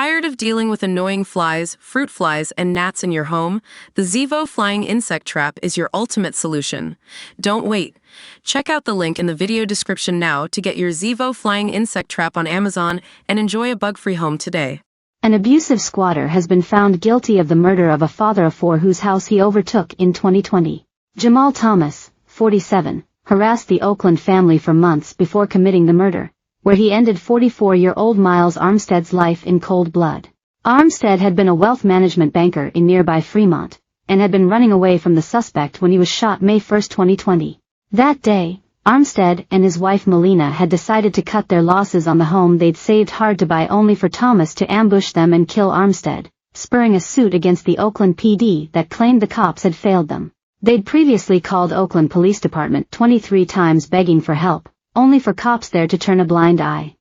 Tired of dealing with annoying flies, fruit flies, and gnats in your home? The Zevo Flying Insect Trap is your ultimate solution. Don't wait. Check out the link in the video description now to get your Zevo Flying Insect Trap on Amazon and enjoy a bug-free home today. An abusive squatter has been found guilty of the murder of a father of four whose house he overtook in 2020. Jamal Thomas, 47, harassed the Oakland family for months before committing the murder, where he ended 44-year-old Miles Armstead's life in cold blood. Armstead had been a wealth management banker in nearby Fremont, and had been running away from the suspect when he was shot May 1, 2020. That day, Armstead and his wife Melina had decided to cut their losses on the home they'd saved hard to buy, only for Thomas to ambush them and kill Armstead, spurring a suit against the Oakland PD that claimed the cops had failed them. They'd previously called Oakland Police Department 23 times begging for help, only for cops there to turn a blind eye.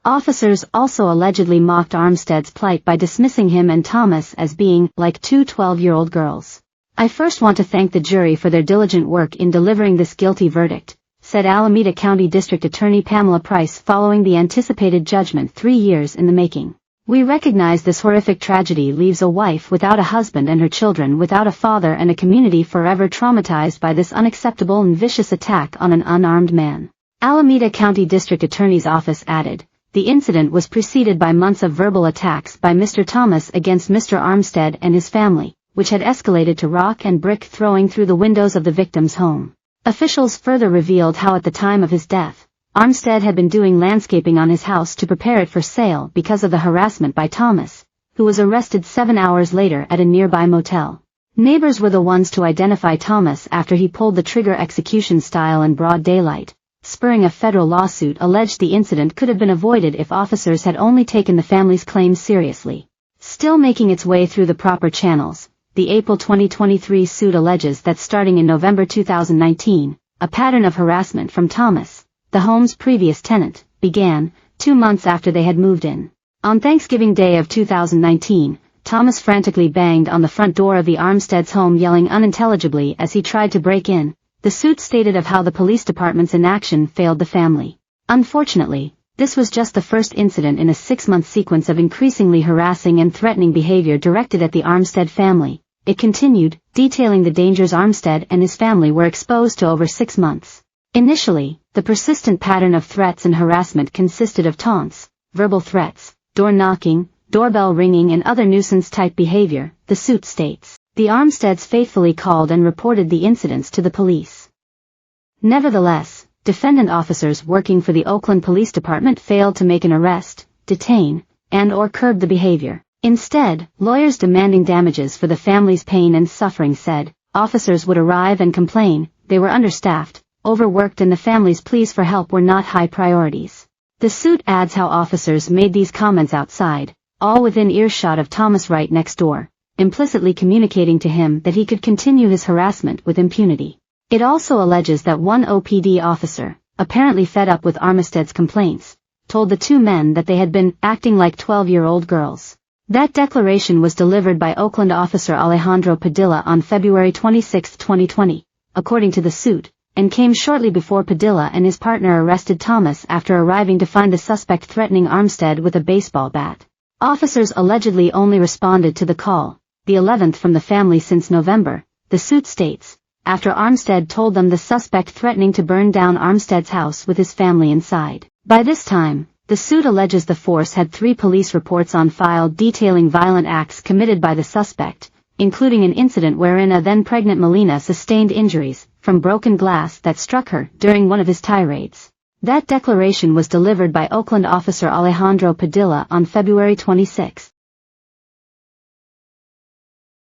Officers also allegedly mocked Armstead's plight by dismissing him and Thomas as being like two 12-year-old girls. "I first want to thank the jury for their diligent work in delivering this guilty verdict," said Alameda County District Attorney Pamela Price following the anticipated judgment 3 years in the making. "We recognize this horrific tragedy leaves a wife without a husband and her children without a father, and a community forever traumatized by this unacceptable and vicious attack on an unarmed man." Alameda County District Attorney's Office added, "The incident was preceded by months of verbal attacks by Mr. Thomas against Mr. Armstead and his family, which had escalated to rock and brick throwing through the windows of the victim's home." Officials further revealed how at the time of his death, Armstead had been doing landscaping on his house to prepare it for sale because of the harassment by Thomas, who was arrested 7 hours later at a nearby motel. Neighbors were the ones to identify Thomas after he pulled the trigger execution style in broad daylight, spurring a federal lawsuit alleged the incident could have been avoided if officers had only taken the family's claims seriously. Still making its way through the proper channels, the April 2023 suit alleges that starting in November 2019, a pattern of harassment from Thomas, the home's previous tenant, began 2 months after they had moved in. On Thanksgiving Day of 2019, Thomas frantically banged on the front door of the Armsteads' home, yelling unintelligibly as he tried to break in. The suit stated of how the police department's inaction failed the family. Unfortunately, this was just the first incident in a 6-month sequence of increasingly harassing and threatening behavior directed at the Armstead family. It continued, detailing the dangers Armstead and his family were exposed to over 6 months. Initially, the persistent pattern of threats and harassment consisted of taunts, verbal threats, door knocking, doorbell ringing, and other nuisance-type behavior, the suit states. The Armsteads faithfully called and reported the incidents to the police. Nevertheless, defendant officers working for the Oakland Police Department failed to make an arrest, detain, and/or curb the behavior. Instead, lawyers demanding damages for the family's pain and suffering said officers would arrive and complain they were understaffed, overworked, and the family's pleas for help were not high priorities. The suit adds how officers made these comments outside, all within earshot of Thomas right next door, implicitly communicating to him that he could continue his harassment with impunity. It also alleges that one OPD officer, apparently fed up with Armstead's complaints, told the two men that they had been acting like 12-year-old girls. That declaration was delivered by Oakland officer Alejandro Padilla on February 26, 2020, according to the suit, and came shortly before Padilla and his partner arrested Thomas after arriving to find the suspect threatening Armstead with a baseball bat. Officers allegedly only responded to the call, the 11th from the family since November, the suit states, after Armstead told them the suspect threatening to burn down Armstead's house with his family inside. By this time, the suit alleges the force had 3 police reports on file detailing violent acts committed by the suspect, including an incident wherein a then-pregnant Melina sustained injuries from broken glass that struck her during one of his tirades. That declaration was delivered by Oakland officer Alejandro Padilla on February 26.